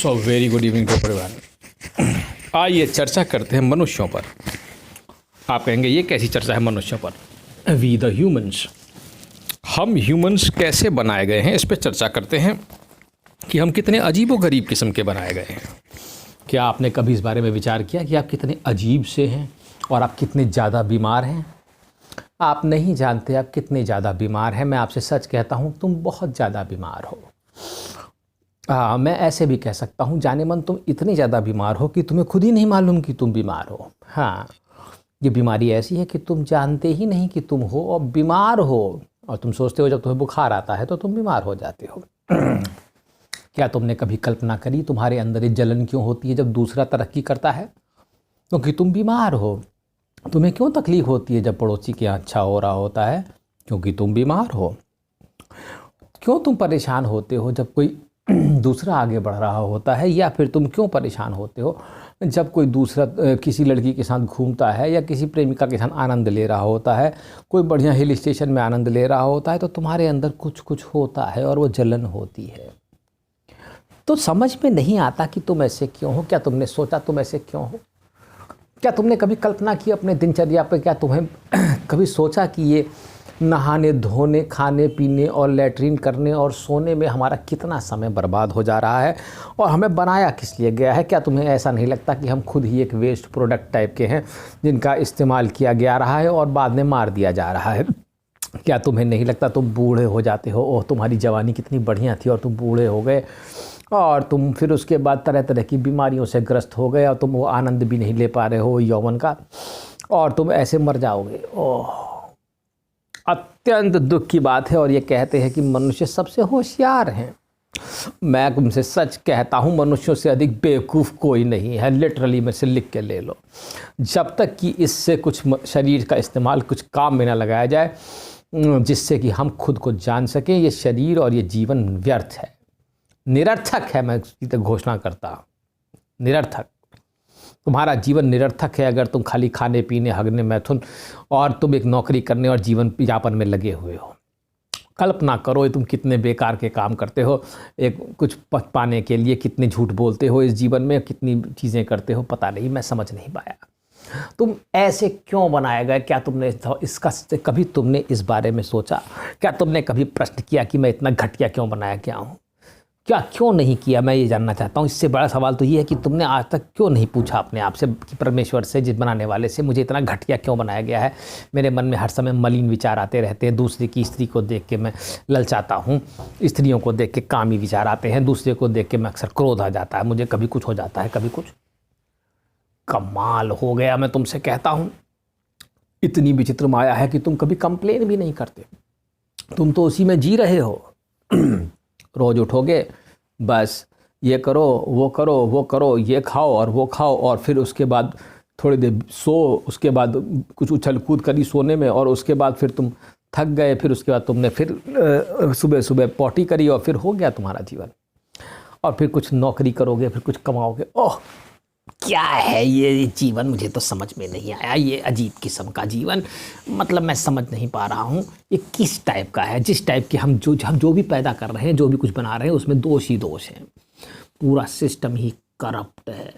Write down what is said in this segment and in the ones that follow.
So very good evening to everyone. आइए चर्चा करते हैं मनुष्यों पर। आप कहेंगे ये कैसी चर्चा है मनुष्यों पर? वी द ह्यूमंस, हम ह्यूमंस कैसे बनाए गए हैं, इस पर चर्चा करते हैं कि हम कितने अजीब व गरीब किस्म के बनाए गए हैं। क्या आपने कभी इस बारे में विचार किया कि आप कितने अजीब से हैं और आप कितने ज़्यादा बीमार हैं? आप नहीं जानते आप कितने ज़्यादा बीमार हैं। मैं आपसे सच कहता हूँ, तुम बहुत ज़्यादा बीमार हो। मैं ऐसे भी कह सकता हूँ, जाने मन तुम इतनी ज़्यादा बीमार हो कि तुम्हें खुद ही नहीं मालूम कि तुम बीमार हो। हाँ, ये बीमारी ऐसी है कि तुम जानते ही नहीं कि तुम हो और बीमार हो, और तुम सोचते हो जब तुम्हें बुखार आता है तो तुम बीमार हो जाते हो। क्या तुमने कभी कल्पना करी तुम्हारे अंदर ये जलन क्यों होती है जब दूसरा तरक्की करता है? क्योंकि तुम बीमार हो। तुम्हें क्यों तकलीफ़ होती है जब पड़ोसी के यहाँ अच्छा हो रहा होता है? क्योंकि तुम बीमार हो। क्यों तुम परेशान होते हो जब कोई दूसरा आगे बढ़ रहा होता है? या फिर तुम क्यों परेशान होते हो जब कोई दूसरा किसी लड़की के साथ घूमता है या किसी प्रेमिका के साथ आनंद ले रहा होता है, कोई बढ़िया हिल स्टेशन में आनंद ले रहा होता है? तो तुम्हारे अंदर कुछ कुछ होता है और वो जलन होती है। तो समझ में नहीं आता कि तुम ऐसे क्यों हो। क्या तुमने सोचा तुम ऐसे क्यों हो? क्या तुमने कभी कल्पना की अपने दिनचर्या पर? क्या तुम्हें कभी सोचा कि ये नहाने धोने, खाने पीने और लैट्रिन करने और सोने में हमारा कितना समय बर्बाद हो जा रहा है और हमें बनाया किस लिए गया है? क्या तुम्हें ऐसा नहीं लगता कि हम खुद ही एक वेस्ट प्रोडक्ट टाइप के हैं जिनका इस्तेमाल किया गया रहा है और बाद में मार दिया जा रहा है? क्या तुम्हें नहीं लगता तुम बूढ़े हो जाते हो? ओह, तुम्हारी जवानी कितनी बढ़िया थी और तुम बूढ़े हो गए और तुम फिर उसके बाद तरह तरह की बीमारियों से ग्रस्त हो गए और तुम वो आनंद भी नहीं ले पा रहे हो यौवन का, और तुम ऐसे मर जाओगे। ओह, अत्यंत दुख की बात है। और ये कहते हैं कि मनुष्य सबसे होशियार हैं। मैं तुमसे सच कहता हूँ, मनुष्यों से अधिक बेवकूफ़ कोई नहीं है। लिटरली में से लिख के ले लो। जब तक कि इससे कुछ शरीर का इस्तेमाल कुछ काम में ना लगाया जाए जिससे कि हम खुद को जान सकें, ये शरीर और ये जीवन व्यर्थ है, निरर्थक है। मैं इसकी तो घोषणा करता हूँ, निरर्थक। तुम्हारा जीवन निरर्थक है अगर तुम खाली खाने पीने, हगने, मैथुन और तुम एक नौकरी करने और जीवन यापन में लगे हुए हो। कल्पना करो तुम कितने बेकार के काम करते हो एक कुछ पाने के लिए, कितने झूठ बोलते हो इस जीवन में, कितनी चीज़ें करते हो, पता नहीं, मैं समझ नहीं पाया। तुम ऐसे क्यों बनाए गए? क्या तुमने इसका कभी तुमने इस बारे में सोचा? क्या तुमने कभी प्रश्न किया कि मैं इतना घटिया क्यों बनाया गया हूँ? क्या क्यों नहीं किया? मैं ये जानना चाहता हूँ। इससे बड़ा सवाल तो ये है कि तुमने आज तक क्यों नहीं पूछा अपने आप से कि परमेश्वर से, जिस बनाने वाले से, मुझे इतना घटिया क्यों बनाया गया है? मेरे मन में हर समय मलिन विचार आते रहते हैं। दूसरे की स्त्री को देख के मैं ललचाता हूँ, स्त्रियों को देख के कामी विचार आते हैं, दूसरे को देख के मैं अक्सर क्रोध आ जाता है, मुझे कभी कुछ हो जाता है, कभी कुछ। कमाल हो गया, मैं तुमसे कहता हूँ। इतनी विचित्र माया है कि तुम कभी कंप्लेन भी नहीं करते। तुम तो उसी में जी रहे हो। रोज़ उठोगे, बस ये करो, वो करो, वो करो, ये खाओ और वो खाओ, और फिर उसके बाद थोड़ी देर सो, उसके बाद कुछ उछल कूद करी सोने में, और उसके बाद फिर तुम थक गए, फिर उसके बाद तुमने फिर सुबह सुबह पॉटी करी और फिर हो गया तुम्हारा जीवन। और फिर कुछ नौकरी करोगे, फिर कुछ कमाओगे। ओह, क्या है ये जीवन? मुझे तो समझ में नहीं आया। ये अजीब किस्म का जीवन, मतलब मैं समझ नहीं पा रहा हूँ ये किस टाइप का है। जिस टाइप के हम जो भी पैदा कर रहे हैं, जो भी कुछ बना रहे हैं, उसमें दोष ही दोष हैं। पूरा सिस्टम ही करप्ट है,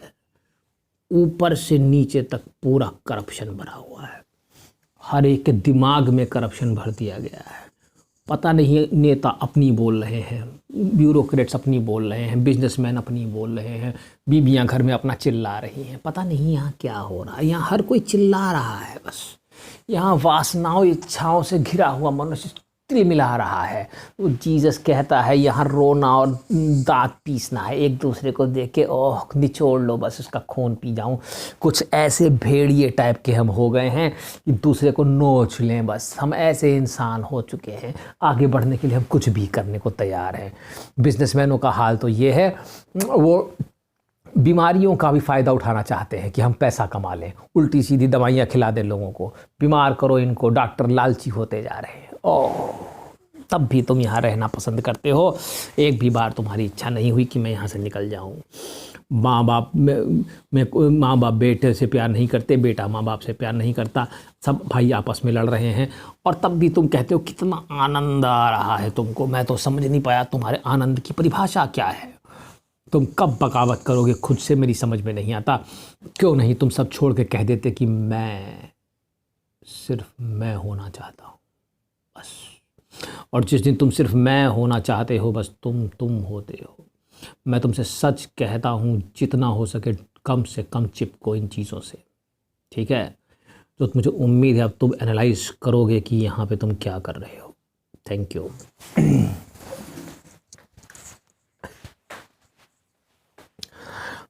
ऊपर से नीचे तक पूरा करप्शन भरा हुआ है। हर एक के दिमाग में करप्शन भर दिया गया है। पता नहीं, नेता अपनी बोल रहे हैं, ब्यूरोक्रेट्स अपनी बोल रहे हैं, बिजनेसमैन अपनी बोल रहे हैं, बीबियां घर में अपना चिल्ला रही हैं। पता नहीं यहाँ क्या हो रहा है। यहाँ हर कोई चिल्ला रहा है बस। यहाँ वासनाओं, इच्छाओं से घिरा हुआ मनुष्य तिलमिला रहा है। वो जीसस कहता है यहाँ रोना और दांत पीसना है, एक दूसरे को देख के ओह निचोड़ लो, बस उसका खून पी जाऊं। कुछ ऐसे भेड़िए टाइप के हम हो गए हैं कि दूसरे को नोच लें, बस हम ऐसे इंसान हो चुके हैं। आगे बढ़ने के लिए हम कुछ भी करने को तैयार हैं। बिजनेसमैनों का हाल तो ये है, वो बीमारियों का भी फ़ायदा उठाना चाहते हैं कि हम पैसा कमा लें, उल्टी सीधी दवाइयाँ खिला दें लोगों को, बीमार करो इनको। डॉक्टर लालची होते जा रहे हैं। ओह, तब भी तुम यहाँ रहना पसंद करते हो। एक भी बार तुम्हारी इच्छा नहीं हुई कि मैं यहाँ से निकल जाऊँ। माँ बाप बेटे से प्यार नहीं करते, बेटा माँ बाप से प्यार नहीं करता, सब भाई आपस में लड़ रहे हैं, और तब भी तुम कहते हो कितना आनंद आ रहा है तुमको। मैं तो समझ नहीं पाया तुम्हारे आनंद की परिभाषा क्या है। तुम कब बगावत करोगे खुद से, मेरी समझ में नहीं आता। क्यों नहीं तुम सब छोड़ के कह देते कि मैं सिर्फ मैं होना चाहता हूँ बस। और जिस दिन तुम सिर्फ मैं होना चाहते हो बस तुम होते हो। मैं तुमसे सच कहता हूँ, जितना हो सके कम से कम चिपको इन चीज़ों से, ठीक है। तो मुझे उम्मीद है अब तुम एनालाइज करोगे कि यहाँ पे तुम क्या कर रहे हो। Thank you.